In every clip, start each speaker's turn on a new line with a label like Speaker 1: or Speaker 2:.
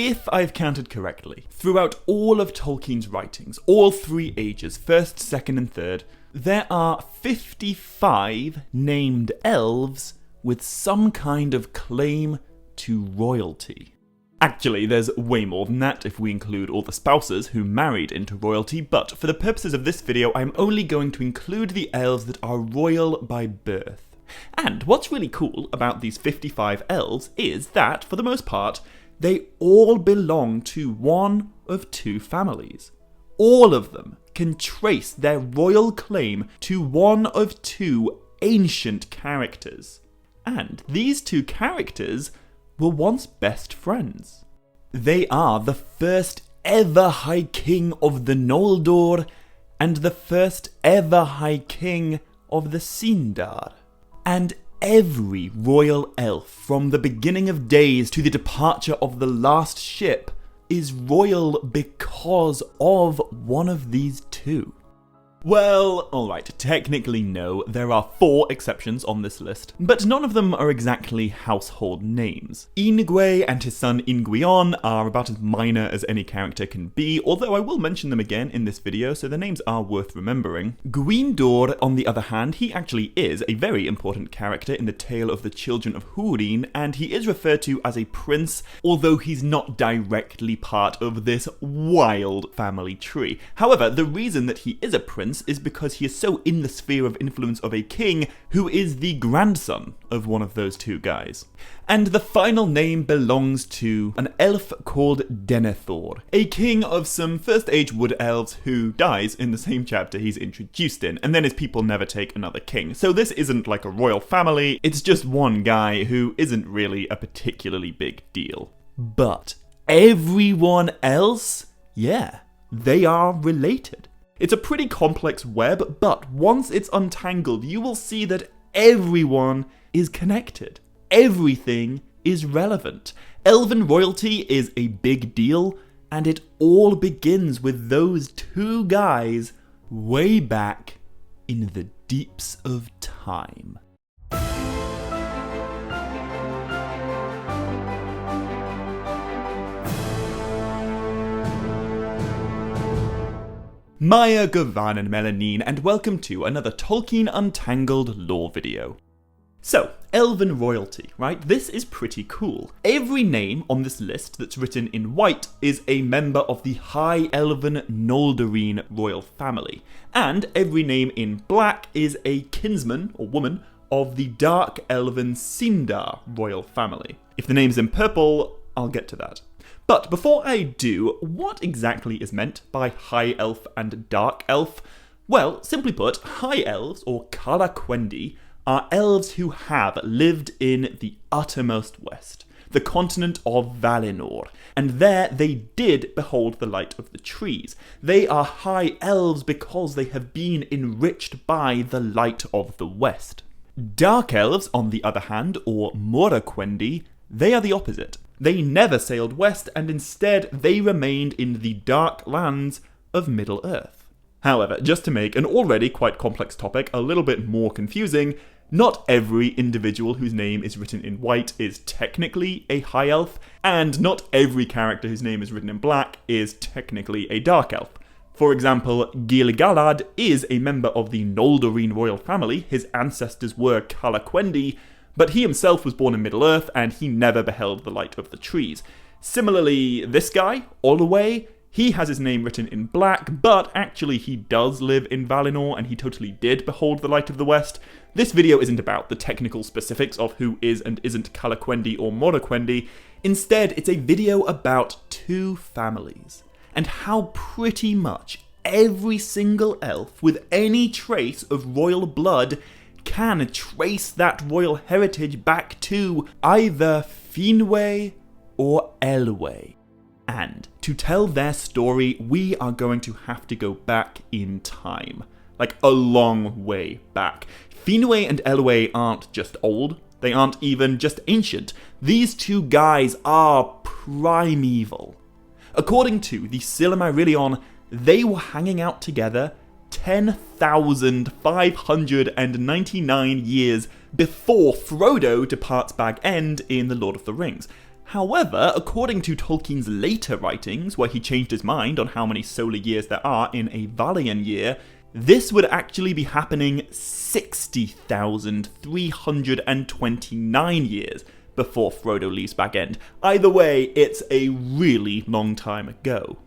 Speaker 1: if I've counted correctly, throughout all of Tolkien's writings, all three ages, first, second, and third, there are 55 named elves with some kind of claim to royalty. Actually, there's way more than that if we include all the spouses who married into royalty, but for the purposes of this video, I'm only going to include the elves that are royal by birth. And what's really cool about these 55 elves is that, for the most part, they all belong to one of two families. All of them can trace their royal claim to one of two ancient characters. And these two characters were once best friends. They are the first ever High King of the Noldor and the first ever High King of the Sindar. And every royal elf from the beginning of days to the departure of the last ship is royal because of one of these two. Well, alright, technically no, there are 4 exceptions on this list, but none of them are exactly household names. Ingwe and his son Ingwion are about as minor as any character can be, although I will mention them again in this video, so their names are worth remembering. Gwyndor, on the other hand, he actually is a very important character in the tale of the children of Húrin, and he is referred to as a prince, although he's not directly part of this wild family tree. However, the reason that he is a prince is because he is so in the sphere of influence of a king who is the grandson of one of those two guys. And the final name belongs to an elf called Denethor, a king of some First Age wood elves who dies in the same chapter he's introduced in, and then his people never take another king. So this isn't like a royal family, it's just one guy who isn't really a particularly big deal. But everyone else, yeah, they are related. It's a pretty complex web, but once it's untangled, you will see that everyone is connected. Everything is relevant. Elven royalty is a big deal, and it all begins with those two guys way back in the deeps of time. Maya, Gavan, and Mellyn, and welcome to another Tolkien Untangled lore video. So, Elven royalty, right? This is pretty cool. Every name on this list that's written in white is a member of the High Elven Noldorine royal family, and every name in black is a kinsman, or woman, of the Dark Elven Sindar royal family. If the name's in purple, I'll get to that. But before I do, what exactly is meant by High Elf and Dark Elf? Well, simply put, High Elves, or Calaquendi, are elves who have lived in the uttermost west, the continent of Valinor, and there they did behold the light of the trees. They are High Elves because they have been enriched by the light of the west. Dark Elves, on the other hand, or Moraquendi, they are the opposite. They never sailed west, and instead they remained in the dark lands of Middle-earth. However, just to make an already quite complex topic a little bit more confusing, not every individual whose name is written in white is technically a High Elf, and not every character whose name is written in black is technically a Dark Elf. For example, Gil-galad is a member of the Noldorine royal family. His ancestors were Calaquendi, but he himself was born in Middle-earth, and he never beheld the light of the trees. Similarly, this guy, Olwe, he has his name written in black, but actually he does live in Valinor, and he totally did behold the light of the west. This video isn't about the technical specifics of who is and isn't Calaquendi or Moraquendi. Instead, it's a video about two families, and how pretty much every single elf with any trace of royal blood can trace that royal heritage back to either Finwe or Elwe. And to tell their story, we are going to have to go back in time. Like, a long way back. Finwe and Elwe aren't just old, they aren't even just ancient. These two guys are primeval. According to the Silmarillion, they were hanging out together 10,599 years before Frodo departs Bag End in The Lord of the Rings. However, according to Tolkien's later writings, where he changed his mind on how many solar years there are in a Valyrian year, this would actually be happening 60,329 years before Frodo leaves Bag End. Either way, it's a really long time ago.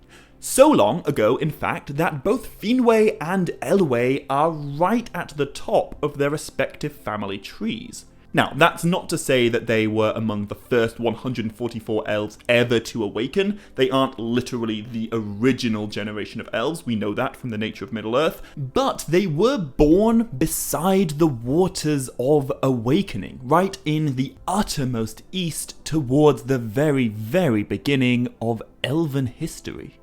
Speaker 1: So long ago, in fact, that both Finwe and Elwe are right at the top of their respective family trees. Now, that's not to say that they were among the first 144 elves ever to awaken. They aren't literally the original generation of elves, we know that from the nature of Middle-earth, but they were born beside the waters of awakening, right in the uttermost east towards the very, very beginning of Elven history.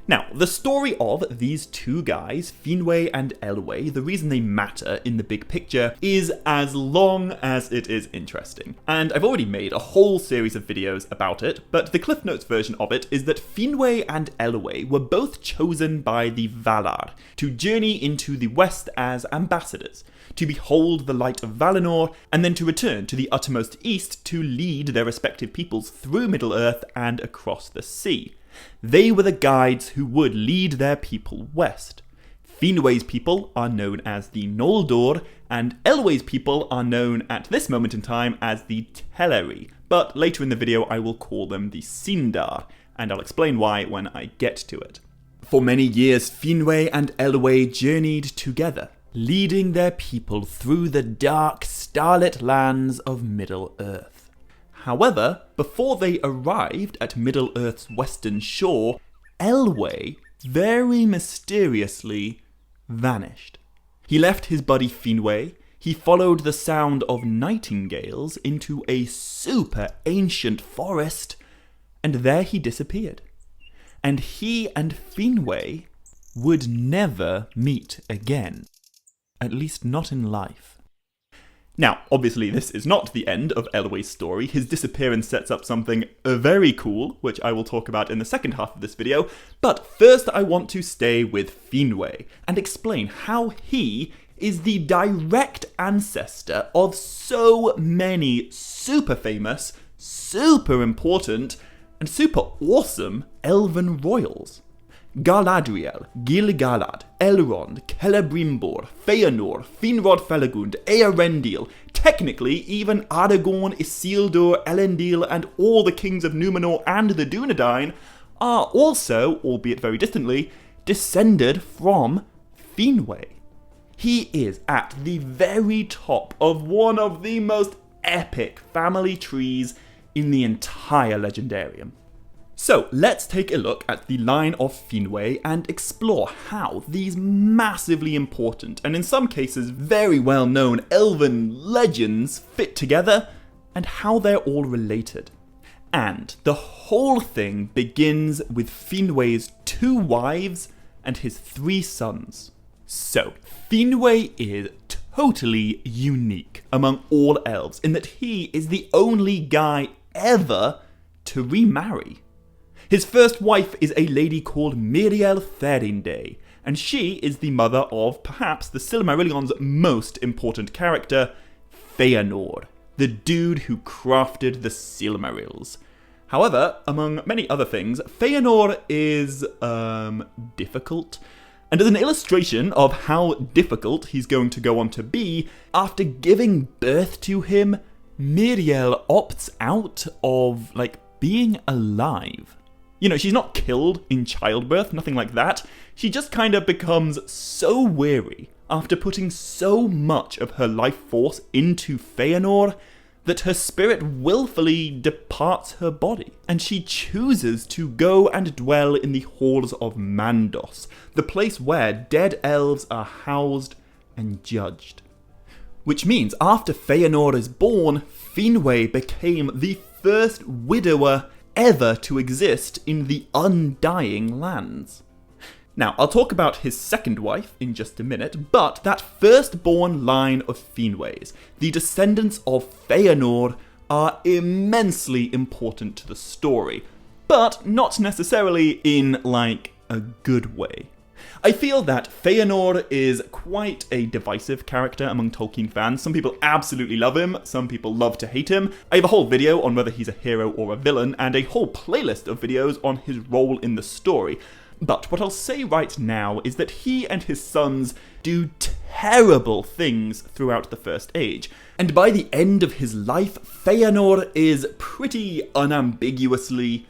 Speaker 1: Now, the story of these two guys, Finwe and Elwe, the reason they matter in the big picture is as long as it is interesting. And I've already made a whole series of videos about it, but the Cliff Notes version of it is that Finwe and Elwe were both chosen by the Valar to journey into the west as ambassadors, to behold the light of Valinor, and then to return to the uttermost east to lead their respective peoples through Middle-earth and across the sea. They were the guides who would lead their people west. Finwe's people are known as the Noldor, and Elwe's people are known at this moment in time as the Teleri, but later in the video I will call them the Sindar, and I'll explain why when I get to it. For many years, Finwe and Elwe journeyed together, leading their people through the dark, starlit lands of Middle-earth. However, before they arrived at Middle-earth's western shore, Elwe very mysteriously vanished. He left his buddy Finwe, he followed the sound of nightingales into a super ancient forest, and there he disappeared. And he and Finwe would never meet again. At least not in life. Now, obviously this is not the end of Elwe's story. His disappearance sets up something very cool, which I will talk about in the second half of this video, but first I want to stay with Finwe and explain how he is the direct ancestor of so many super famous, super important, and super awesome Elven royals. Galadriel, Gil-galad, Elrond, Celebrimbor, Feanor, Finrod Felagund, Eärendil, technically even Aragorn, Isildur, Elendil, and all the kings of Númenor and the Dúnedain are also, albeit very distantly, descended from Finwe. He is at the very top of one of the most epic family trees in the entire Legendarium. So, let's take a look at the line of Finwe and explore how these massively important, and in some cases very well known Elven legends fit together, and how they're all related. And the whole thing begins with Finwe's 2 wives and his 3 sons. So, Finwe is totally unique among all elves in that he is the only guy ever to remarry. His first wife is a lady called Míriel Therinde, and she is the mother of perhaps the Silmarillion's most important character, Feanor, the dude who crafted the Silmarils. However, among many other things, Feanor is, difficult. And as an illustration of how difficult he's going to go on to be, after giving birth to him, Míriel opts out of, being alive. You know, she's not killed in childbirth, nothing like that. She just kind of becomes so weary after putting so much of her life force into Feanor that her spirit willfully departs her body, and she chooses to go and dwell in the halls of Mandos, the place where dead elves are housed and judged. Which means after Feanor is born, Finwe became the first widower ever to exist in the Undying Lands. Now, I'll talk about his second wife in just a minute, but that firstborn line of Finwe's, the descendants of Feanor, are immensely important to the story, but not necessarily in, a good way. I feel that Feanor is quite a divisive character among Tolkien fans. Some people absolutely love him, some people love to hate him. I have a whole video on whether he's a hero or a villain, and a whole playlist of videos on his role in the story. But what I'll say right now is that he and his sons do terrible things throughout the First Age. And by the end of his life, Feanor is pretty unambiguously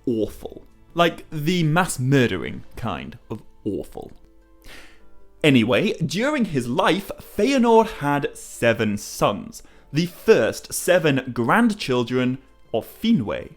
Speaker 1: awful. Like the mass murdering kind of awful. Anyway, during his life, Feanor had 7 sons, the first 7 grandchildren of Finwe.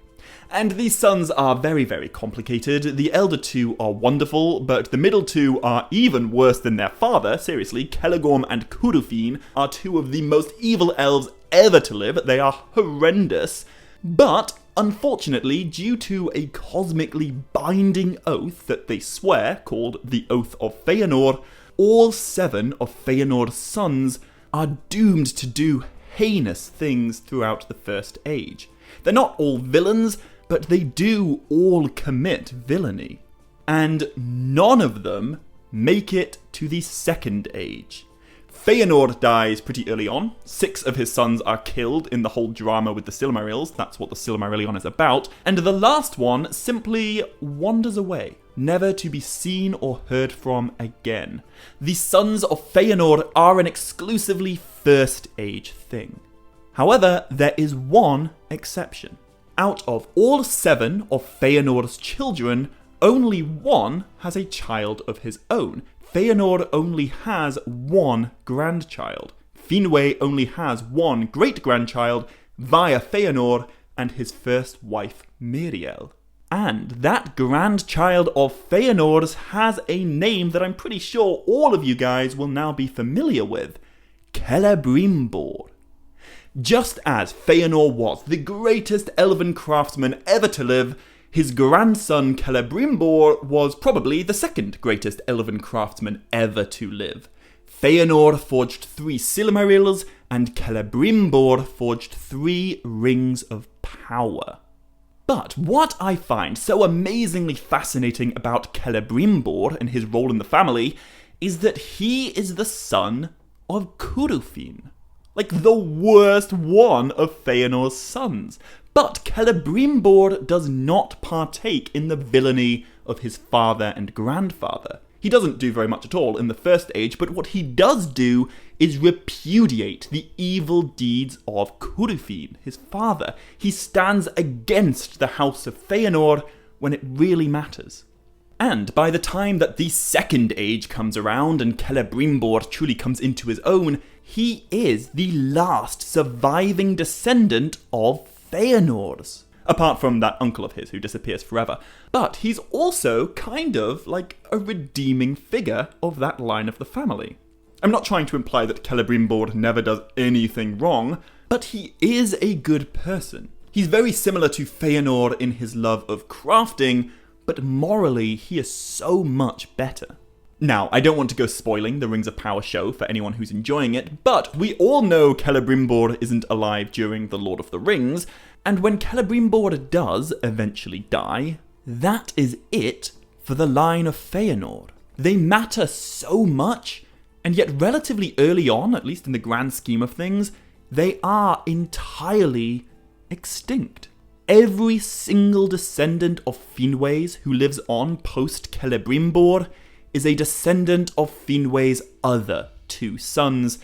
Speaker 1: And these sons are very, very complicated. The elder 2 are wonderful, but the middle 2 are even worse than their father. Seriously, Celeborn and Fingolfin are 2 of the most evil elves ever to live. They are horrendous. But, unfortunately, due to a cosmically binding oath that they swear, called the Oath of Feanor, all 7 of Feanor's sons are doomed to do heinous things throughout the First Age. They're not all villains, but they do all commit villainy. And none of them make it to the Second Age. Feanor dies pretty early on. 6 of his sons are killed in the whole drama with the Silmarils. That's what the Silmarillion is about. And the last one simply wanders away, never to be seen or heard from again. The sons of Feanor are an exclusively First Age thing. However, there is one exception. Out of all 7 of Feanor's children, only 1 has a child of his own. Feanor only has 1 grandchild. Finwe only has 1 great-grandchild via Feanor and his first wife, Miriel. And that grandchild of Feanor's has a name that I'm pretty sure all of you guys will now be familiar with. Celebrimbor. Just as Feanor was the greatest elven craftsman ever to live, his grandson Celebrimbor was probably the second greatest elven craftsman ever to live. Feanor forged 3 Silmarils, and Celebrimbor forged 3 Rings of Power. But what I find so amazingly fascinating about Celebrimbor and his role in the family is that he is the son of Fingolfin. Like the worst one of Feanor's sons. But Celebrimbor does not partake in the villainy of his father and grandfather. He doesn't do very much at all in the First Age, but what he does do is repudiate the evil deeds of Fingolfin, his father. He stands against the House of Feanor when it really matters. And by the time that the Second Age comes around and Celebrimbor truly comes into his own, he is the last surviving descendant of Feanor's. Apart from that uncle of his who disappears forever. But he's also kind of like a redeeming figure of that line of the family. I'm not trying to imply that Celebrimbor never does anything wrong, but he is a good person. He's very similar to Feanor in his love of crafting, but morally he is so much better. Now, I don't want to go spoiling the Rings of Power show for anyone who's enjoying it, but we all know Celebrimbor isn't alive during The Lord of the Rings, and when Celebrimbor does eventually die, that is it for the line of Feanor. They matter so much, and yet relatively early on, at least in the grand scheme of things, they are entirely extinct. Every single descendant of Finwë's who lives on post-Celebrimbor is a descendant of Finwe's other 2 sons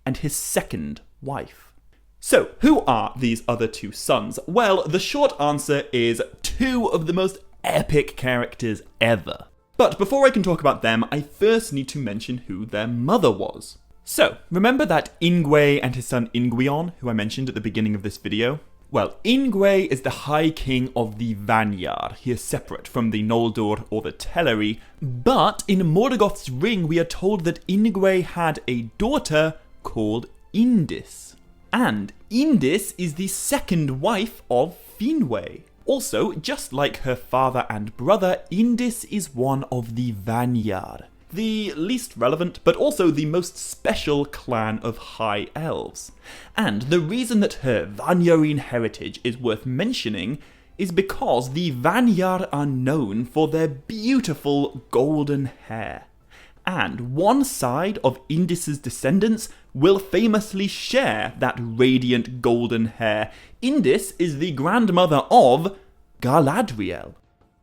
Speaker 1: and his second wife. So, who are these other 2 sons? Well, the short answer is 2 of the most epic characters ever. But before I can talk about them, I first need to mention who their mother was. So, remember that Ingwe and his son Ingwion, who I mentioned at the beginning of this video? Well, Ingwe is the High King of the Vanyar. He is separate from the Noldor or the Teleri, but in Morgoth's Ring we are told that Ingwe had a daughter called Indis. And Indis is the second wife of Finwe. Also, just like her father and brother, Indis is one of the Vanyar, the least relevant, but also the most special clan of High Elves. And the reason that her Vanyarine heritage is worth mentioning is because the Vanyar are known for their beautiful golden hair. And one side of Indis's descendants will famously share that radiant golden hair. Indis is the grandmother of Galadriel.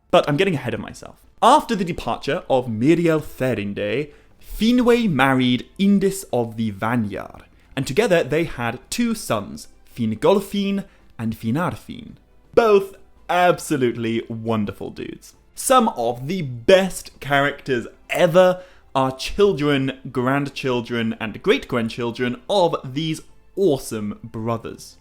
Speaker 1: But I'm getting ahead of myself. After the departure of Miriel Therinde, Finwe married Indis of the Vanyar, and together they had 2 sons, Fingolfin and Finarfin. Both absolutely wonderful dudes. Some of the best characters ever are children, grandchildren, and great-grandchildren of these awesome brothers.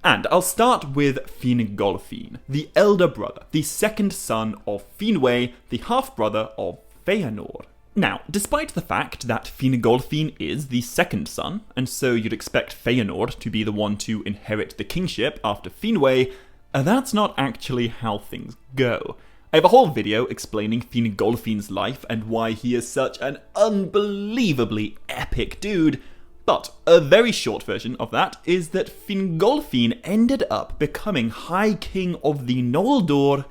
Speaker 1: And I'll start with Fingolfin, the elder brother, the second son of Finwe, the half-brother of Feanor. Now, despite the fact that Fingolfin is the second son, and so you'd expect Feanor to be the one to inherit the kingship after Finwe, that's not actually how things go. I have a whole video explaining Fingolfin's life and why he is such an unbelievably epic dude, but a very short version of that is that Fingolfin ended up becoming High King of the Noldor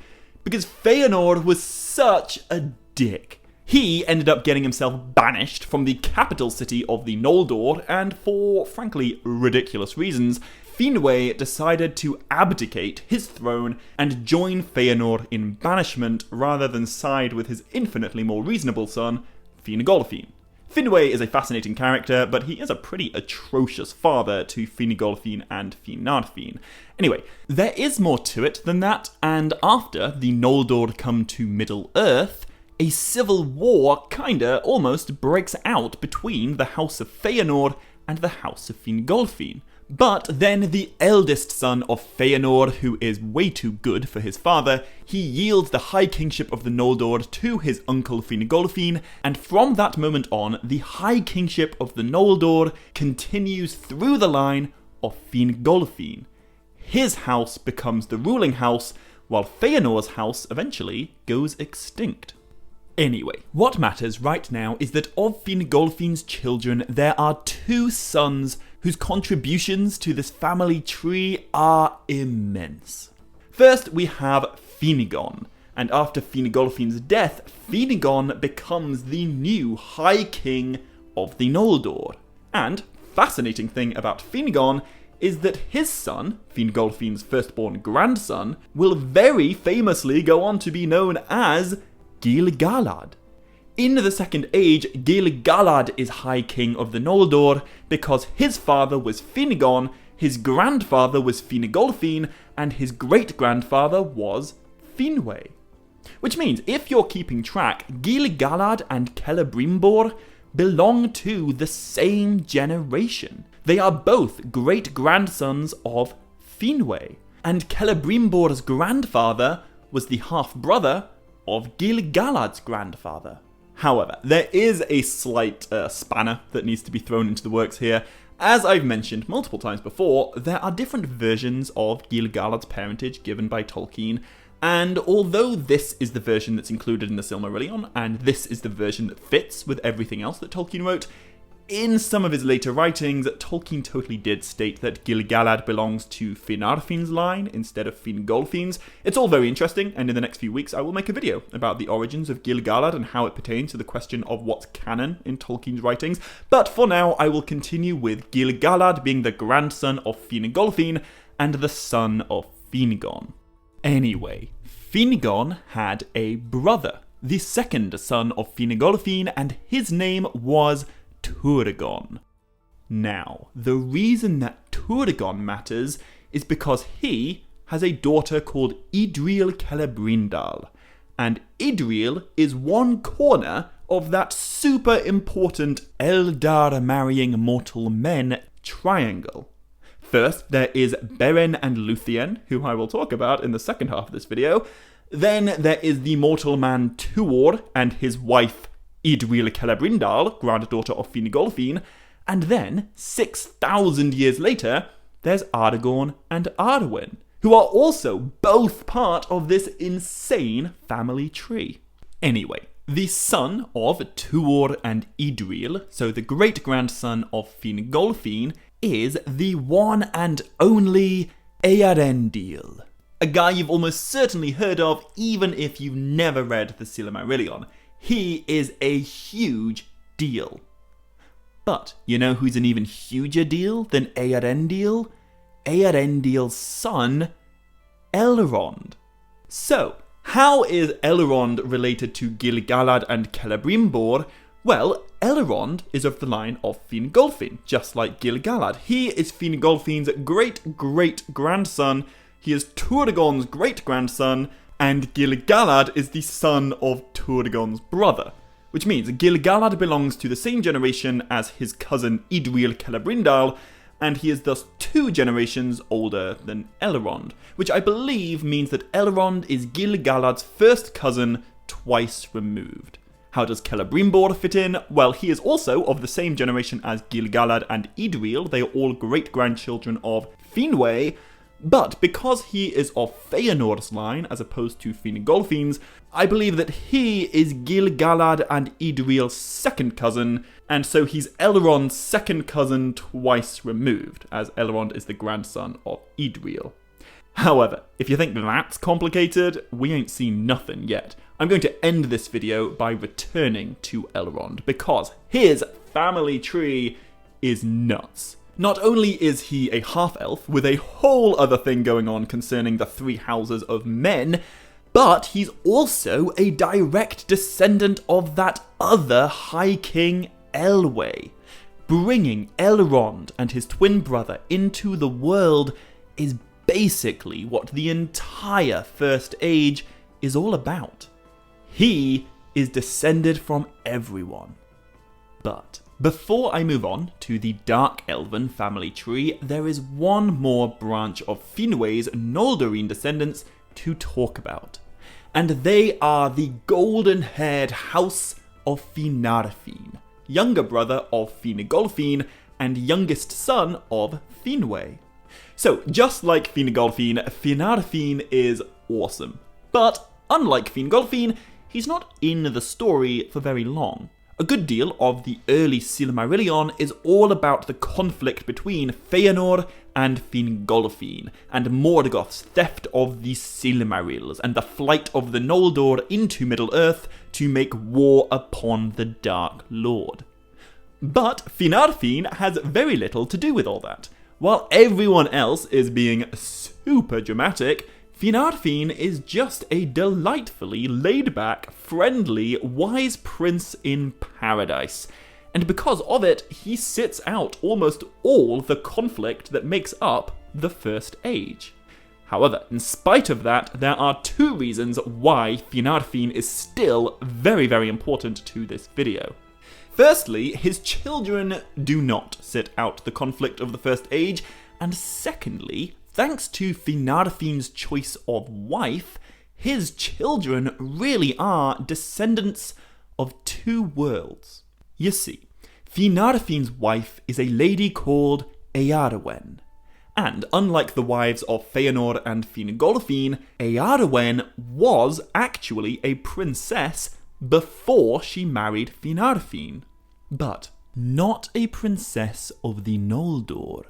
Speaker 1: because Feanor was such a dick. He ended up getting himself banished from the capital city of the Noldor, and for, frankly, ridiculous reasons, Finwe decided to abdicate his throne and join Feanor in banishment rather than side with his infinitely more reasonable son, Fingolfin. Finwe is a fascinating character, but he is a pretty atrocious father to Fingolfin and Finarfin. Anyway, there is more to it than that, and after the Noldor come to Middle-earth, a civil war kinda almost breaks out between the House of Feanor and the House of Fingolfin. But then the eldest son of Feanor, who is way too good for his father, he yields the High Kingship of the Noldor to his uncle Fingolfin, and from that moment on, the High Kingship of the Noldor continues through the line of Fingolfin. His house becomes the ruling house, while Feanor's house eventually goes extinct. Anyway, what matters right now is that of Fingolfin's children, there are 2 sons whose contributions to this family tree are immense. First, we have Fingon, and after Fingolfin's death, Fingon becomes the new High King of the Noldor. And, fascinating thing about Fingon is that his son, Fingolfin's firstborn grandson, will very famously go on to be known as Gil-galad. In the Second Age, Gil-galad is High King of the Noldor because his father was Fingon, his grandfather was Fingolfin, and his great-grandfather was Finwe. Which means, if you're keeping track, Gil-galad and Celebrimbor belong to the same generation. They are both great-grandsons of Finwe, and Celebrimbor's grandfather was the half-brother of Gil-galad's grandfather. However, there is a slight spanner that needs to be thrown into the works here. As I've mentioned multiple times before, there are different versions of Gil-galad's parentage given by Tolkien, and although this is the version that's included in the Silmarillion, and this is the version that fits with everything else that Tolkien wrote, in some of his later writings, Tolkien totally did state that Gil-galad belongs to Finarfin's line instead of Fingolfin's. It's all very interesting, and in the next few weeks I will make a video about the origins of Gil-galad and how it pertains to the question of what's canon in Tolkien's writings. But for now, I will continue with Gil-galad being the grandson of Fingolfin and the son of Fingon. Anyway, Fingon had a brother, the second son of Fingolfin, and his name was Turgon. Now, the reason that Turgon matters is because he has a daughter called Idril Celebrindal, and Idril is one corner of that super important Eldar marrying mortal men triangle. First, there is Beren and Luthien, who I will talk about in the second half of this video. Then there is the mortal man Tuor and his wife Idril Celebrindal, granddaughter of Fingolfin, and then, 6,000 years later, there's Aragorn and Arwen, who are also both part of this insane family tree. Anyway, the son of Tuor and Idril, so the great-grandson of Fingolfin, is the one and only Eärendil. A guy you've almost certainly heard of even if you've never read the Silmarillion. He is a huge deal. But you know who's an even huger deal than Eärendil? Eärendil's son, Elrond. So, how is Elrond related to Gil-galad and Celebrimbor? Well, Elrond is of the line of Fingolfin, just like Gil-galad. He is Fingolfin's great-great-grandson. He is Turgon's great-grandson, and Gil-galad is the son of Turgon's brother. Which means Gil-galad belongs to the same generation as his cousin Idril Celebrimbor, and he is thus 2 generations older than Elrond, which I believe means that Elrond is Gil-galad's first cousin twice removed. How does Celebrimbor fit in? Well, he is also of the same generation as Gil-galad and Idril. They are all great-grandchildren of Finwe, but because he is of Feanor's line as opposed to Fingolfin's, I believe that he is Gil-galad and Idril's second cousin, and so he's Elrond's second cousin twice removed, as Elrond is the grandson of Idril. However, if you think that's complicated, we ain't seen nothing yet. I'm going to end this video by returning to Elrond, because his family tree is nuts. Not only is he a half-elf with a whole other thing going on concerning the 3 houses of men, but he's also a direct descendant of that other High King Elwe. Bringing Elrond and his twin brother into the world is basically what the entire First Age is all about. He is descended from everyone. But before I move on to the Dark Elven family tree, there is one more branch of Finwe's Noldorine descendants to talk about. And they are the golden-haired House of Finarfin, younger brother of Fingolfin and youngest son of Finwe. So, just like Fingolfin, Finarfin is awesome. But, unlike Fingolfin, he's not in the story for very long. A good deal of the early Silmarillion is all about the conflict between Feanor and Fingolfin, and Morgoth's theft of the Silmarils, and the flight of the Noldor into Middle-earth to make war upon the Dark Lord. But Finarfin has very little to do with all that. While everyone else is being super dramatic, Finarfin is just a delightfully laid-back, friendly, wise prince in paradise. And because of it, he sits out almost all the conflict that makes up the First Age. However, in spite of that, there are 2 reasons why Finarfin is still very, very important to this video. Firstly, his children do not sit out the conflict of the First Age, and secondly, thanks to Finarfin's choice of wife, his children really are descendants of 2 worlds. You see, Finarfin's wife is a lady called Eärwen, and unlike the wives of Feanor and Fingolfin, Eärwen was actually a princess before she married Finarfin, but not a princess of the Noldor.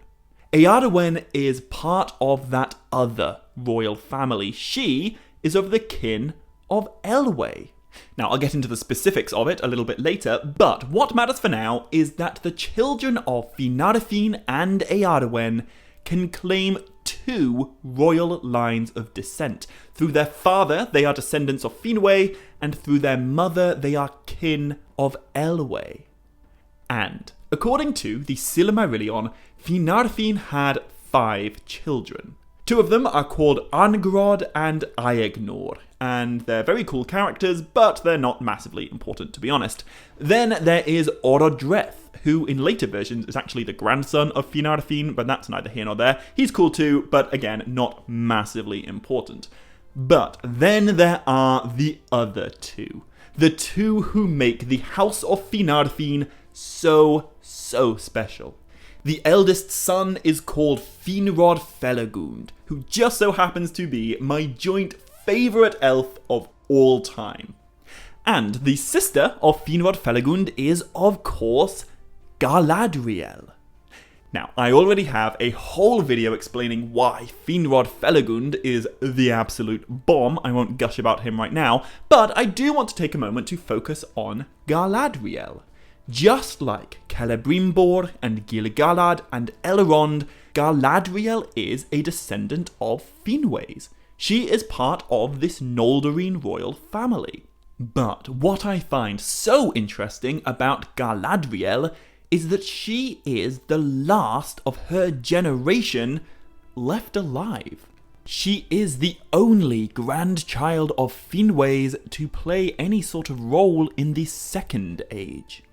Speaker 1: Eärwen is part of that other royal family. She is of the kin of Elwe. Now, I'll get into the specifics of it a little bit later, but what matters for now is that the children of Finarfin and Eärwen can claim 2 royal lines of descent. Through their father, they are descendants of Finwe, and through their mother, they are kin of Elwe. And, according to the Silmarillion, Finarfin had 5 children. 2 of them are called Angrod and Aegnor, and they're very cool characters, but they're not massively important, to be honest. Then there is Orodreth, who in later versions is actually the grandson of Finarfin, but that's neither here nor there. He's cool too, but again, not massively important. But then there are the other 2. The 2 who make the House of Finarfin so special. The eldest son is called Finrod Felagund, who just so happens to be my joint favourite elf of all time. And the sister of Finrod Felagund is, of course, Galadriel. Now, I already have a whole video explaining why Finrod Felagund is the absolute bomb. I won't gush about him right now, but I do want to take a moment to focus on Galadriel. Just like Celebrimbor and Gil-galad and Elrond, Galadriel is a descendant of Finways. She is part of this Noldorin royal family. But what I find so interesting about Galadriel is that she is the last of her generation left alive. She is the only grandchild of Finways to play any sort of role in the Second Age.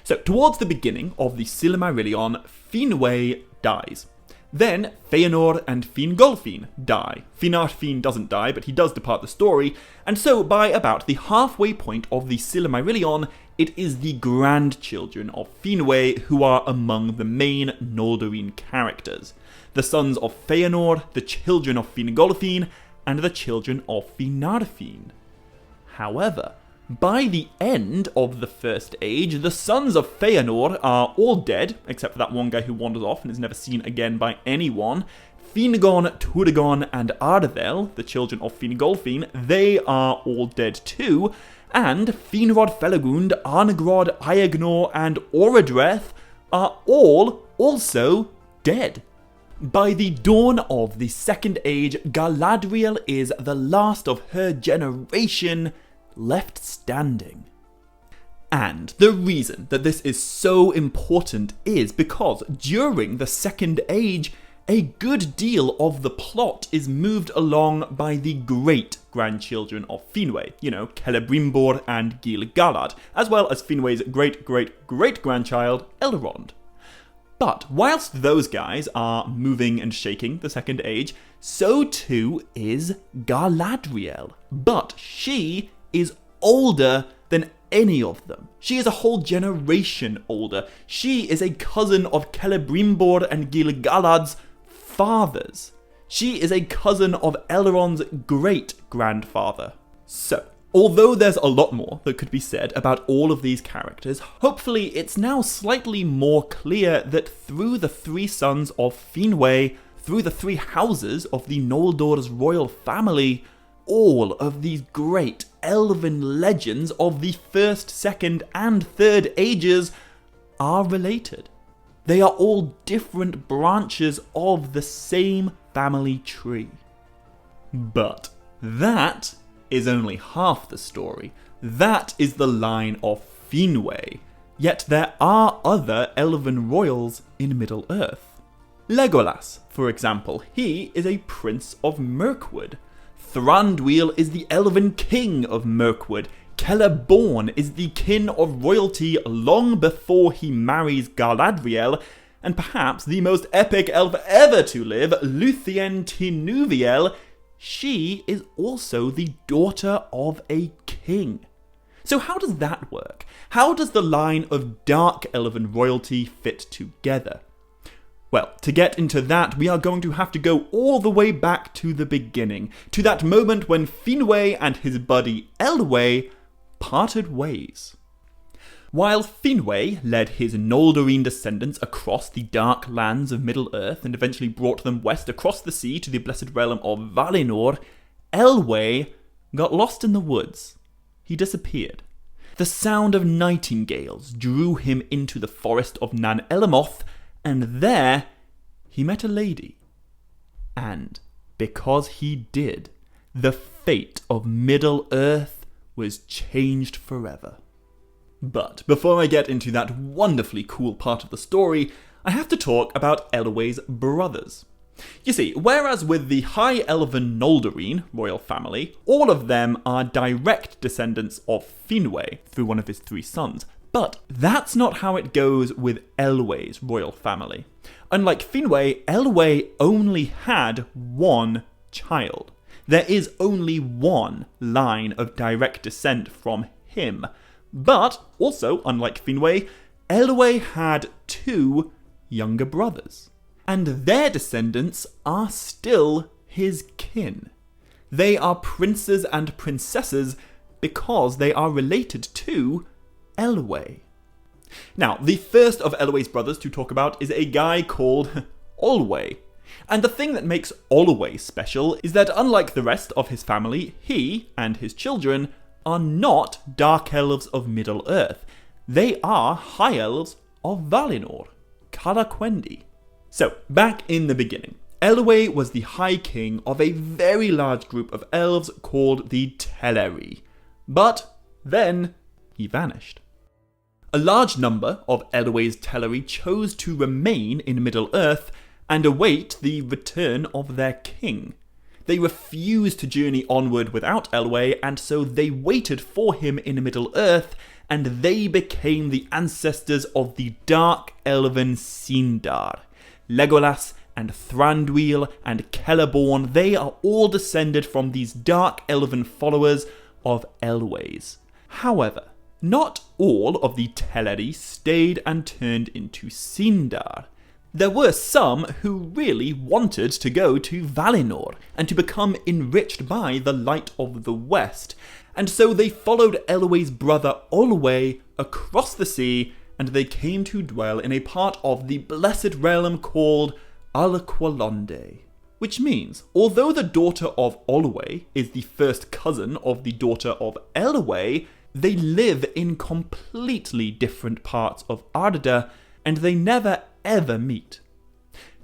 Speaker 1: So, towards the beginning of the Silmarillion, Finwë dies. Then, Feanor and Fingolfin die. Finarfin doesn't die, but he does depart the story, and so by about the halfway point of the Silmarillion, it is the grandchildren of Finwë who are among the main Noldorin characters. The sons of Feanor, the children of Fingolfin, and the children of Finarfin. However, by the end of the First Age, the sons of Feanor are all dead, except for that one guy who wanders off and is never seen again by anyone. Fingon, Turgon, and Arvel, the children of Fingolfin, they are all dead too, and Finrod Felagund, Arnegrod, Eagnor, and Orodreth are all also dead. By the dawn of the Second Age, Galadriel is the last of her generation left standing. And the reason that this is so important is because during the Second Age, a good deal of the plot is moved along by the great-grandchildren of Finwë, Celebrimbor and Gil-galad, as well as Finwë's great-great-great-grandchild, Elrond. But whilst those guys are moving and shaking the Second Age, so too is Galadriel. But she is older than any of them. She is a whole generation older. She is a cousin of Celebrimbor and Gil-galad's fathers. She is a cousin of Elrond's great-grandfather. So, although there's a lot more that could be said about all of these characters, hopefully it's now slightly more clear that through the three sons of Finwë, through the three houses of the Noldor's royal family, all of these great elven legends of the First, Second, and Third Ages are related. They are all different branches of the same family tree. But that is only half the story. That is the line of Finwë. Yet there are other elven royals in Middle-earth. Legolas, for example, he is a prince of Mirkwood. Thranduil is the elven king of Mirkwood. Celeborn is the kin of royalty long before he marries Galadriel, and perhaps the most epic elf ever to live, Luthien Tinuviel, she is also the daughter of a king. So how does that work? How does the line of dark elven royalty fit together? Well, to get into that, we are going to have to go all the way back to the beginning, to that moment when Finwë and his buddy Elwe parted ways. While Finwë led his Noldorin descendants across the dark lands of Middle-earth and eventually brought them west across the sea to the blessed realm of Valinor, Elwe got lost in the woods. He disappeared. The sound of nightingales drew him into the forest of Nan Elamoth, and there he met a lady. And because he did, the fate of Middle-earth was changed forever. But before I get into that wonderfully cool part of the story, I have to talk about Elwe's brothers. You see, whereas with the High Elven Noldorin royal family, all of them are direct descendants of Finwë through one of his three sons. But that's not how it goes with Elwe's royal family. Unlike Finwë, Elwe only had one child. There is only one line of direct descent from him. But, also, unlike Finwë, Elwe had two younger brothers. And their descendants are still his kin. They are princes and princesses because they are related to Elwe. Now, the first of Elwe's brothers to talk about is a guy called Olwe. And the thing that makes Olwe special is that unlike the rest of his family, he and his children are not dark elves of Middle-earth. They are high elves of Valinor, Calaquendi. So, back in the beginning, Elwe was the High King of a very large group of elves called the Teleri. But then he vanished. A large number of Elwe's Teleri chose to remain in Middle-earth and await the return of their king. They refused to journey onward without Elwe, and so they waited for him in Middle-earth, and they became the ancestors of the dark elven Sindar. Legolas and Thranduil and Celeborn, they are all descended from these dark elven followers of Elwe's. However, not all of the Teleri stayed and turned into Sindar. There were some who really wanted to go to Valinor and to become enriched by the light of the West, and so they followed Elwe's brother Olwe across the sea, and they came to dwell in a part of the blessed realm called Alqualonde. Which means, although the daughter of Olwe is the first cousin of the daughter of Elwe, they live in completely different parts of Arda, and they never ever meet.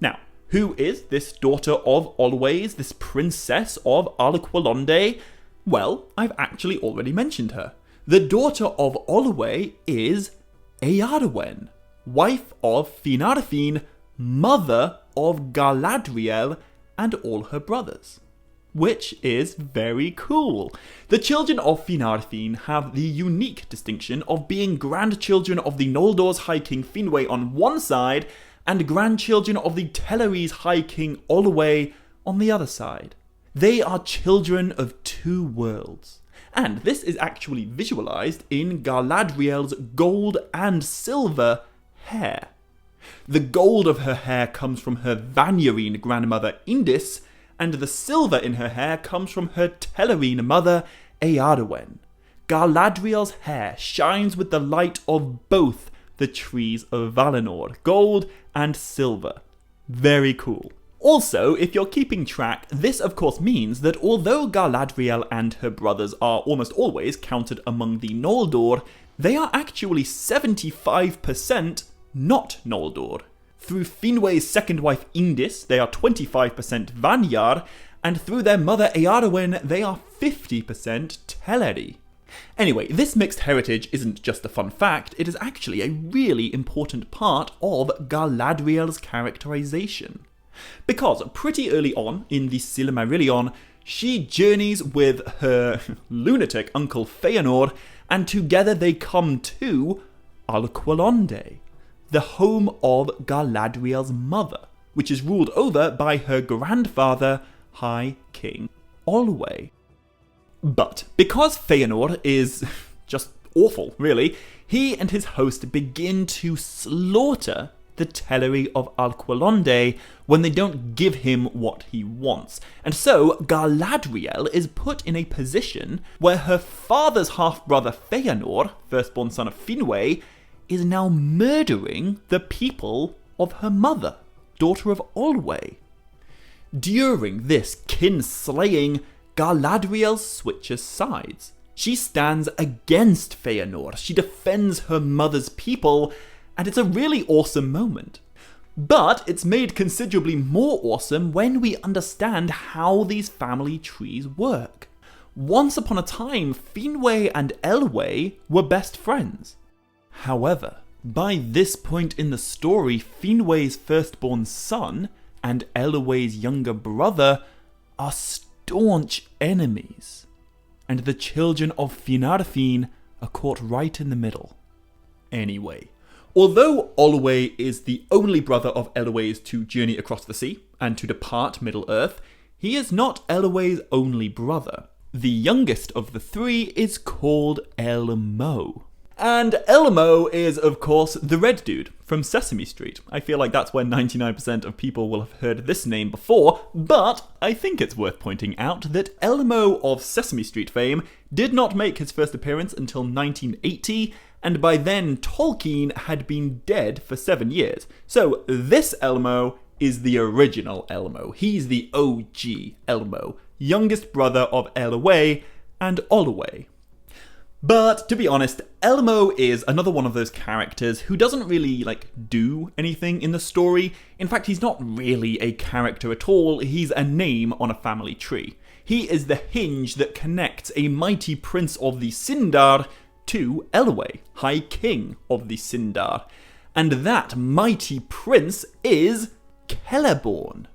Speaker 1: Now, who is this daughter of Olwe's, this princess of Alqualonde? Well, I've actually already mentioned her. The daughter of Olwe is Eärwen, wife of Finarfin, mother of Galadriel and all her brothers. Which is very cool. The children of Finarfin have the unique distinction of being grandchildren of the Noldor's High King Finwe on one side, and grandchildren of the Teleri's High King Olwe on the other side. They are children of two worlds, and this is actually visualized in Galadriel's gold and silver hair. The gold of her hair comes from her Vanurine grandmother Indis, and the silver in her hair comes from her Telerine mother, Eärwen. Galadriel's hair shines with the light of both the trees of Valinor, gold and silver. Very cool. Also, if you're keeping track, this of course means that although Galadriel and her brothers are almost always counted among the Noldor, they are actually 75% not Noldor. Through Finwë's second wife Indis, they are 25% Vanyar, and through their mother Eärwen, they are 50% Teleri. Anyway, this mixed heritage isn't just a fun fact, it is actually a really important part of Galadriel's characterization. Because pretty early on in the Silmarillion, she journeys with her lunatic uncle Feanor, and together they come to Alqualonde, the home of Galadriel's mother, which is ruled over by her grandfather, High King Olwe. But because Feanor is just awful, really, he and his host begin to slaughter the Teleri of Alqualonde when they don't give him what he wants. And so Galadriel is put in a position where her father's half-brother Feanor, firstborn son of Finwe, is now murdering the people of her mother, daughter of Olwe. During this kin-slaying, Galadriel switches sides. She stands against Feanor, she defends her mother's people, and it's a really awesome moment. But it's made considerably more awesome when we understand how these family trees work. Once upon a time, Finwe and Elwe were best friends. However, by this point in the story, Finwe's firstborn son and Elwe's younger brother are staunch enemies, and the children of Finarfin are caught right in the middle. Anyway, although Olwe is the only brother of Elwe's to journey across the sea and to depart Middle-earth, he is not Elwe's only brother. The youngest of the three is called Elmo. And Elmo is, of course, the red dude from Sesame Street. I feel like that's where 99% of people will have heard this name before, but I think it's worth pointing out that Elmo of Sesame Street fame did not make his first appearance until 1980, and by then Tolkien had been dead for 7 years. So this Elmo is the original Elmo. He's the OG Elmo, youngest brother of Elwe and Olwe. But to be honest, Elmo is another one of those characters who doesn't really, do anything in the story. In fact, he's not really a character at all. He's a name on a family tree. He is the hinge that connects a mighty prince of the Sindar to Elwe, High King of the Sindar. And that mighty prince is Celeborn.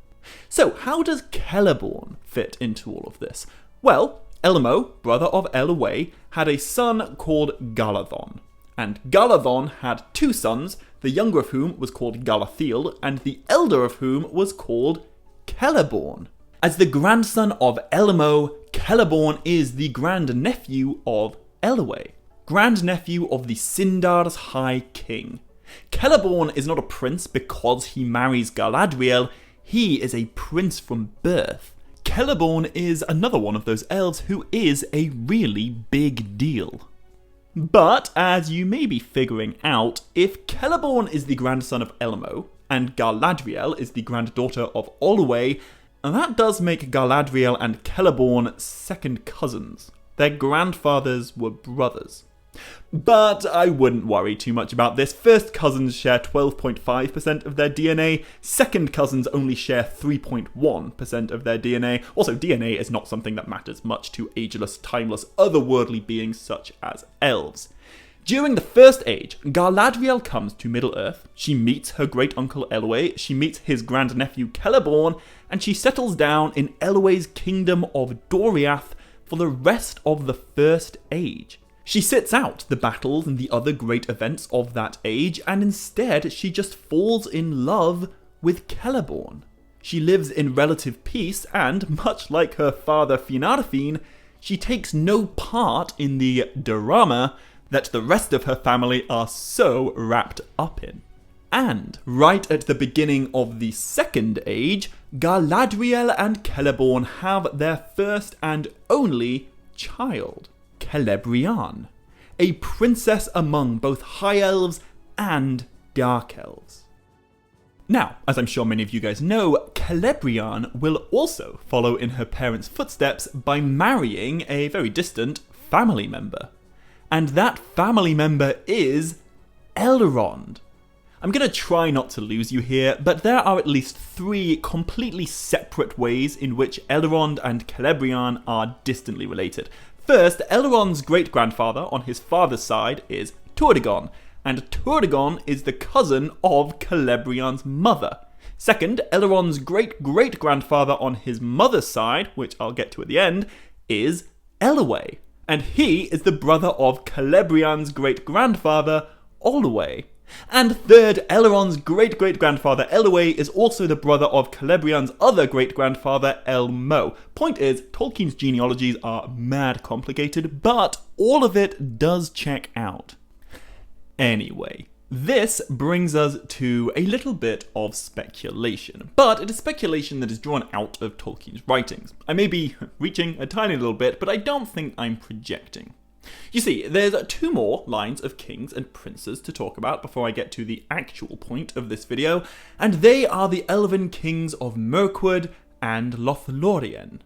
Speaker 1: So how does Celeborn fit into all of this? Well, Elmo, brother of Elwe, had a son called Galadon. And Galadon had 2 sons, the younger of whom was called Galathiel, and the elder of whom was called Celeborn. As the grandson of Elmo, Celeborn is the grandnephew of Elwe, grandnephew of the Sindar's High King. Celeborn is not a prince because he marries Galadriel, he is a prince from birth. Celeborn is another one of those elves who is a really big deal. But, as you may be figuring out, if Celeborn is the grandson of Elmo, and Galadriel is the granddaughter of Olwe, that does make Galadriel and Celeborn second cousins. Their grandfathers were brothers. But I wouldn't worry too much about this. First cousins share 12.5% of their DNA, second cousins only share 3.1% of their DNA. Also, DNA is not something that matters much to ageless, timeless, otherworldly beings such as elves. During the First Age, Galadriel comes to Middle-earth, she meets her great-uncle Elwe, she meets his grandnephew Celeborn, and she settles down in Elwe's kingdom of Doriath for the rest of the First Age. She sits out the battles and the other great events of that age, and instead she just falls in love with Celeborn. She lives in relative peace, and much like her father Finarfin, she takes no part in the drama that the rest of her family are so wrapped up in. And right at the beginning of the Second Age, Galadriel and Celeborn have their first and only child, Celebrimbor, a princess among both High Elves and Dark Elves. Now, as I'm sure many of you guys know, Celebrimbor will also follow in her parents' footsteps by marrying a very distant family member. And that family member is Elrond. I'm going to try not to lose you here, but there are at least 3 completely separate ways in which Elrond and Celebrimbor are distantly related. First, Elrond's great-grandfather on his father's side is Turdigon, and Turdigon is the cousin of Celebrimbor's mother. Second, Elrond's great-great-grandfather on his mother's side, which I'll get to at the end, is Elwe, and he is the brother of Celebrimbor's great-grandfather, Olwe. And third, Elrond's great-great-grandfather Elwe is also the brother of Celebrimbor's other great-grandfather Elmo. Point is, Tolkien's genealogies are mad complicated, but all of it does check out. Anyway, this brings us to a little bit of speculation, but it is speculation that is drawn out of Tolkien's writings. I may be reaching a tiny little bit, but I don't think I'm projecting. You see, there's 2 more lines of kings and princes to talk about before I get to the actual point of this video, and they are the Elven kings of Mirkwood and Lothlorien.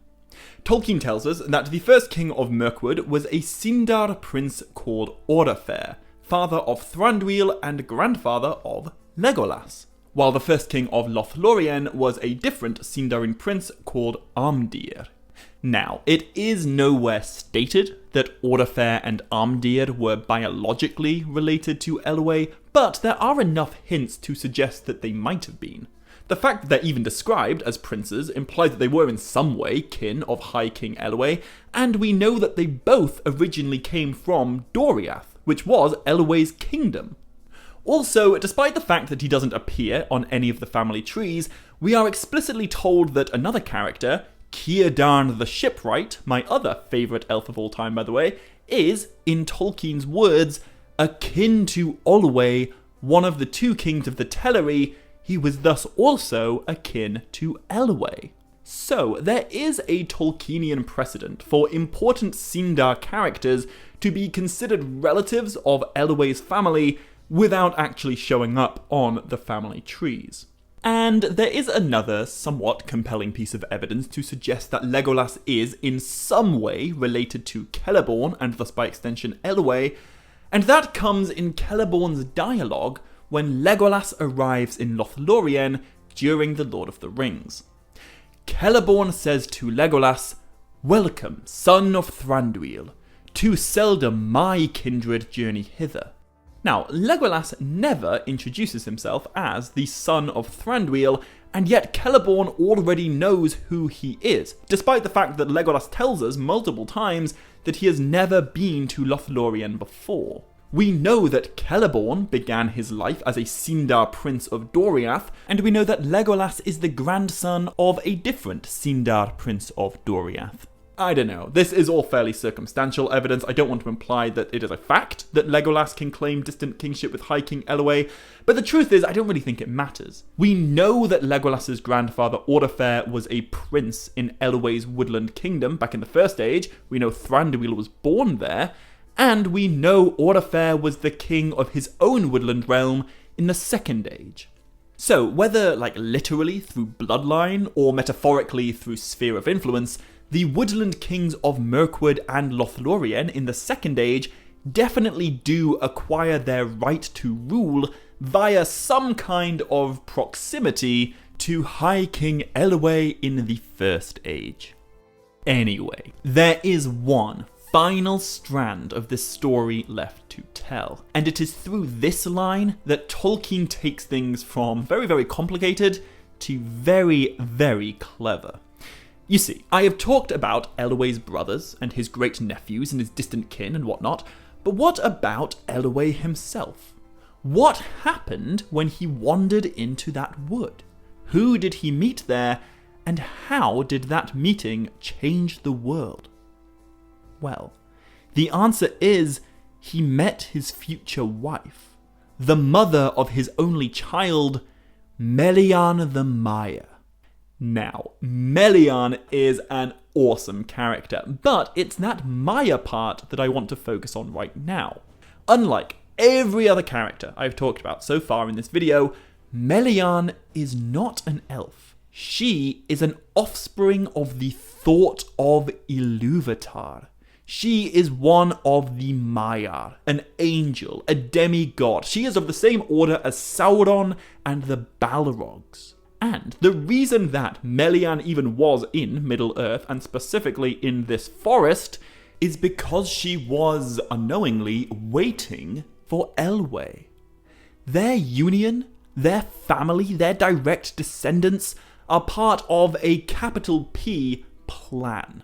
Speaker 1: Tolkien tells us that the first king of Mirkwood was a Sindar prince called Oropher, father of Thranduil and grandfather of Legolas, while the first king of Lothlorien was a different Sindarin prince called Amdir. Now, it is nowhere stated that Oropher and Amdir were biologically related to Elwe, but there are enough hints to suggest that they might have been. The fact that they're even described as princes implies that they were in some way kin of High King Elwe, and we know that they both originally came from Doriath, which was Elwe's kingdom. Also, despite the fact that he doesn't appear on any of the family trees, we are explicitly told that another character, Círdan the Shipwright, my other favourite elf of all time by the way, is, in Tolkien's words, akin to Olwe, one of the 2 kings of the Teleri. He was thus also akin to Elwe. So, there is a Tolkienian precedent for important Sindar characters to be considered relatives of Elwe's family without actually showing up on the family trees. And there is another somewhat compelling piece of evidence to suggest that Legolas is in some way related to Celeborn, and thus by extension Elwe, and that comes in Celeborn's dialogue when Legolas arrives in Lothlorien during The Lord of the Rings. Celeborn says to Legolas, "Welcome, son of Thranduil, too seldom my kindred journey hither." Now, Legolas never introduces himself as the son of Thranduil, and yet Celeborn already knows who he is, despite the fact that Legolas tells us multiple times that he has never been to Lothlorien before. We know that Celeborn began his life as a Sindar prince of Doriath, and we know that Legolas is the grandson of a different Sindar prince of Doriath. I don't know, this is all fairly circumstantial evidence. I don't want to imply that it is a fact that Legolas can claim distant kingship with High King Elwe, but the truth is I don't really think it matters. We know that Legolas's grandfather Ordefair was a prince in Elwe's woodland kingdom back in the First Age. We know Thranduil was born there, and we know Ordefair was the king of his own woodland realm in the Second Age. So, whether literally through bloodline or metaphorically through sphere of influence, the woodland kings of Mirkwood and Lothlorien in the Second Age definitely do acquire their right to rule via some kind of proximity to High King Elwe in the First Age. Anyway, there is one final strand of this story left to tell, and it is through this line that Tolkien takes things from very, very complicated to very, very clever. You see, I have talked about Elwe's brothers and his great-nephews and his distant kin and whatnot, but what about Elwe himself? What happened when he wandered into that wood? Who did he meet there, and how did that meeting change the world? Well, the answer is he met his future wife, the mother of his only child, Mellyn the Navaer. Now, Mellyn is an awesome character, but it's that Maya part that I want to focus on right now. Unlike every other character I've talked about so far in this video, Mellyn is not an elf. She is an offspring of the thought of Ilúvatar. She is one of the Maiar, an angel, a demigod. She is of the same order as Sauron and the Balrogs. And the reason that Mellyn even was in Middle-earth, and specifically in this forest, is because she was, unknowingly, waiting for Elwe. Their union, their family, their direct descendants are part of a capital P plan.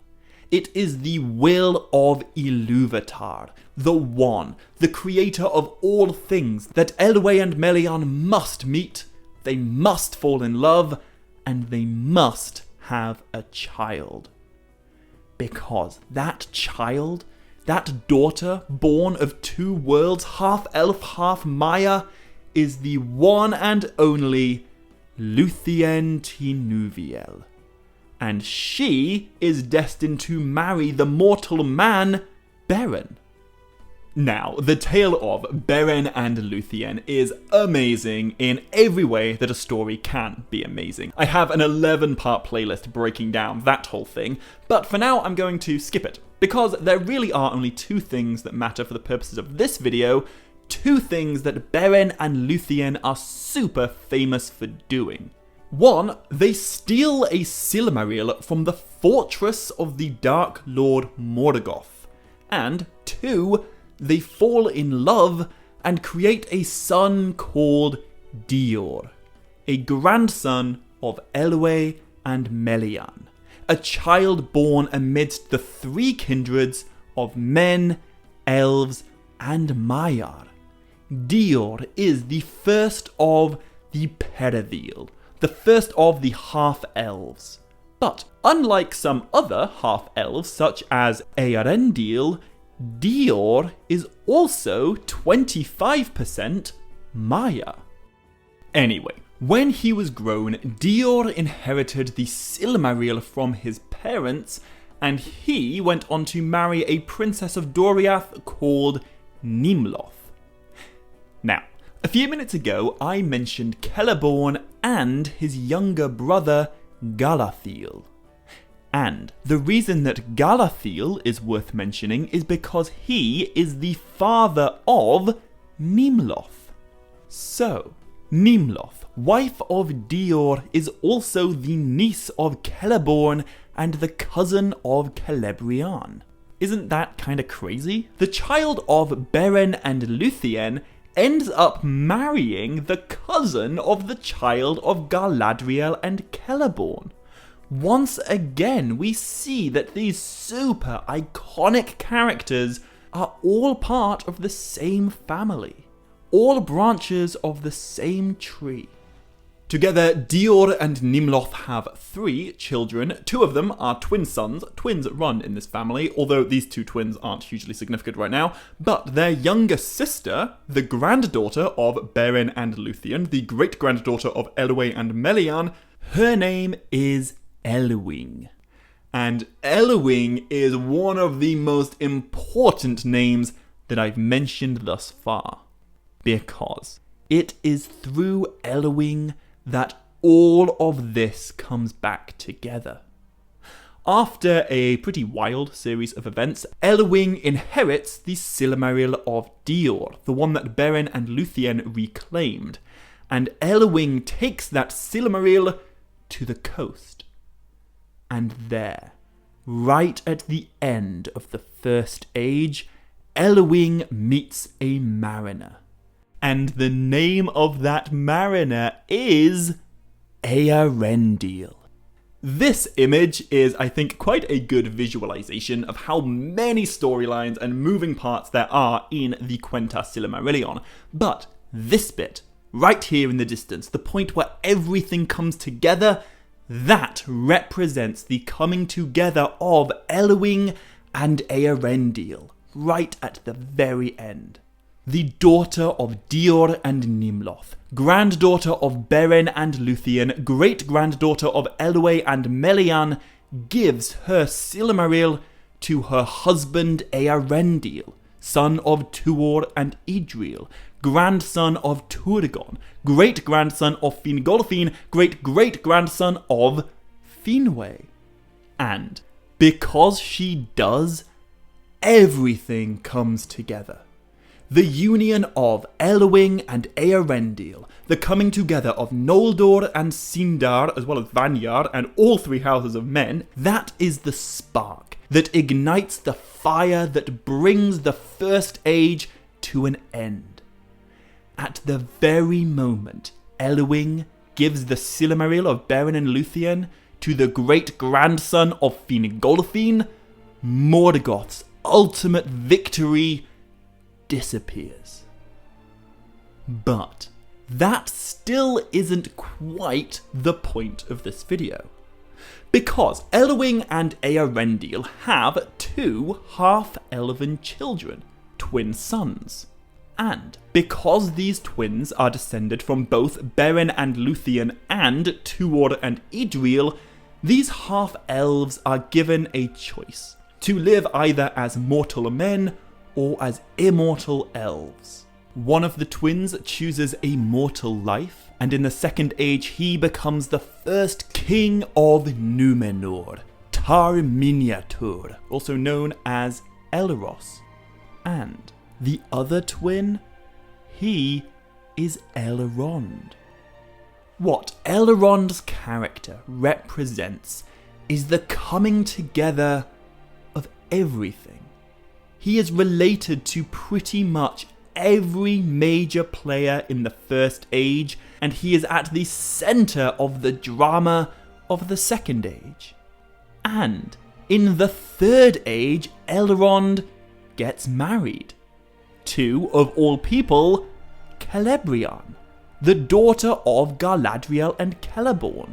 Speaker 1: It is the will of Ilúvatar, the One, the creator of all things, that Elwe and Mellyn must meet, they must fall in love, and they must have a child. Because that child, that daughter born of two worlds, half elf, half Maya, is the one and only Luthien Tinuviel. And she is destined to marry the mortal man, Beren. Now, the tale of Beren and Luthien is amazing in every way that a story can be amazing. I have an 11-part playlist breaking down that whole thing, but for now I'm going to skip it, because there really are only two things that matter for the purposes of this video, two things that Beren and Luthien are super famous for doing. One, they steal a Silmaril from the fortress of the Dark Lord Morgoth. And two, they fall in love and create a son called Dior, a grandson of Elwe and Mellyn, a child born amidst the three kindreds of men, elves, and Maiar. Dior is the first of the Pereviel, the first of the half-elves. But unlike some other half-elves such as Eärendil, Dior is also 25% Maya. Anyway, When he was grown, Dior inherited the Silmaril from his parents, and he went on to marry a princess of Doriath called Nimloth. Now, a few minutes ago I mentioned Celeborn and his younger brother Galadriel. And the reason that Galadriel is worth mentioning is because he is the father of Nimloth. So, Nimloth, wife of Dior, is also the niece of Celeborn and the cousin of Celebrimbor. Isn't that kinda crazy? The child of Beren and Luthien ends up marrying the cousin of the child of Galadriel and Celeborn. Once again, we see that these super iconic characters are all part of the same family, all branches of the same tree. Together, Dior and Nimloth have 3 children. 2 of them are twin sons. Twins run in this family, although these 2 twins aren't hugely significant right now. But their younger sister, the granddaughter of Beren and Luthien, the great-granddaughter of Elwe and Mellyn, her name is Elwing. And Elwing is one of the most important names that I've mentioned thus far, because it is through Elwing that all of this comes back together. After a pretty wild series of events, Elwing inherits the Silmaril of Dior, the one that Beren and Luthien reclaimed, and Elwing takes that Silmaril to the coast. And there, right at the end of the First Age, Elwing meets a mariner. And the name of that mariner is Eärendil. This image is, I think, quite a good visualization of how many storylines and moving parts there are in the Quenta Silmarillion. But this bit, right here in the distance, the point where everything comes together, that represents the coming together of Elwing and Eärendil, right at the very end. The daughter of Dior and Nimloth, granddaughter of Beren and Luthien, great-granddaughter of Elwe and Mellyn, gives her Silmaril to her husband Eärendil, son of Tuor and Idril, grandson of Turgon, great-grandson of Fingolfin, great-great-grandson of Finwe. And because she does, everything comes together. The union of Elwing and Eärendil, the coming together of Noldor and Sindar, as well as Vanyar and all 3 houses of men, that is the spark that ignites the fire that brings the First Age to an end. At the very moment Elwing gives the Silmaril of Beren and Luthien to the great-grandson of Fingolfin, Morgoth's ultimate victory disappears. But that still isn't quite the point of this video, because Elwing and Eärendil have 2 half-elven children, twin sons. And because these twins are descended from both Beren and Luthien and Tuor and Idril, these half-elves are given a choice to live either as mortal men or as immortal elves. One of the twins chooses a mortal life, and in the Second Age he becomes the first king of Númenor, Tar Miniatur, also known as Elros. And the other twin, he is Elrond. What Elrond's character represents is the coming together of everything. He is related to pretty much every major player in the First Age, and he is at the centre of the drama of the Second Age. And in the Third Age, Elrond gets married to, of all people, Celebrimbor, the daughter of Galadriel and Celeborn.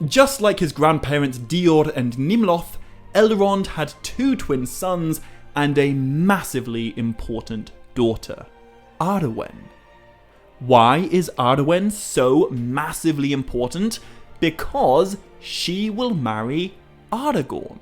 Speaker 1: Just like his grandparents Dior and Nimloth, Elrond had 2 twin sons and a massively important daughter, Arwen. Why is Arwen so massively important? Because she will marry Aragorn,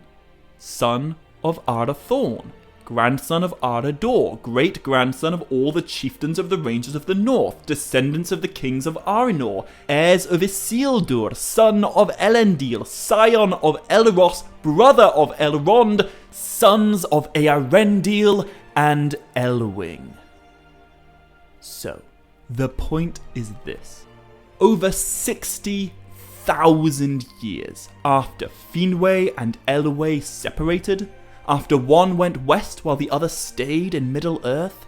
Speaker 1: son of Arathorn, grandson of Arador, great-grandson of all the chieftains of the Rangers of the North, descendants of the kings of Arinor, heirs of Isildur, son of Elendil, scion of Elros, brother of Elrond, sons of Earendil and Elwing. So, the point is this. Over 60,000 years after Finwe and Elwe separated, after one went west while the other stayed in Middle-earth,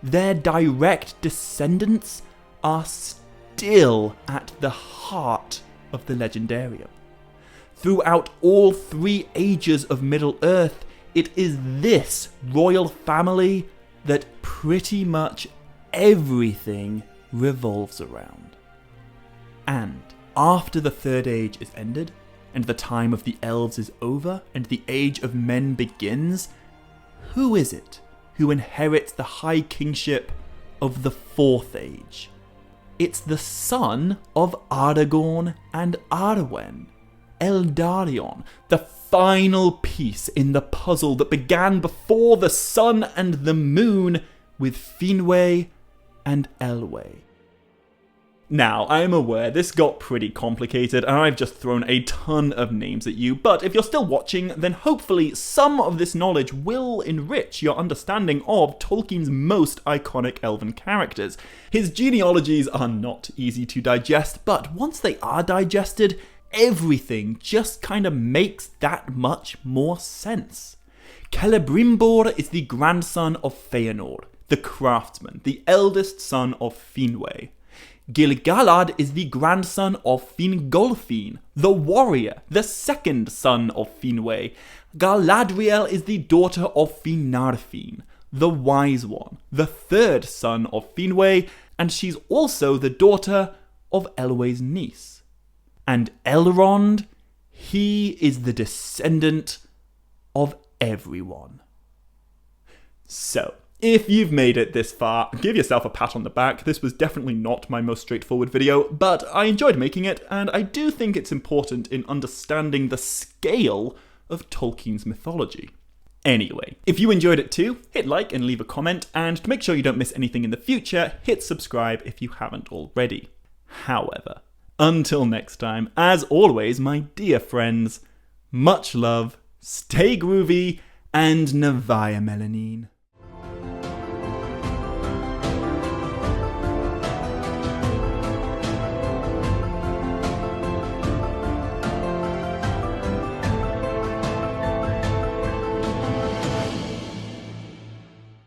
Speaker 1: their direct descendants are still at the heart of the Legendarium. Throughout all 3 ages of Middle-earth, it is this royal family that pretty much everything revolves around. And after the Third Age is ended, and the time of the elves is over, and the age of men begins, who is it who inherits the high kingship of the Fourth Age? It's the son of Aragorn and Arwen, Eldarion, the final piece in the puzzle that began before the sun and the moon with Finwe and Elwe. Now, I am aware this got pretty complicated and I've just thrown a ton of names at you, but if you're still watching, then hopefully some of this knowledge will enrich your understanding of Tolkien's most iconic elven characters. His genealogies are not easy to digest, but once they are digested, everything just kind of makes that much more sense. Celebrimbor is the grandson of Feanor, the craftsman, the eldest son of Finwe. Gil-galad is the grandson of Fingolfin, the warrior, the second son of Finwe. Galadriel is the daughter of Finarfin, the wise one, the third son of Finwe, and she's also the daughter of Elwe's niece. And Elrond, he is the descendant of everyone. So, if you've made it this far, give yourself a pat on the back. This was definitely not my most straightforward video, but I enjoyed making it, and I do think it's important in understanding the scale of Tolkien's mythology. Anyway, if you enjoyed it too, hit like and leave a comment, and to make sure you don't miss anything in the future, hit subscribe if you haven't already. However, until next time, as always, my dear friends, much love, stay groovy, and navaer mellyn.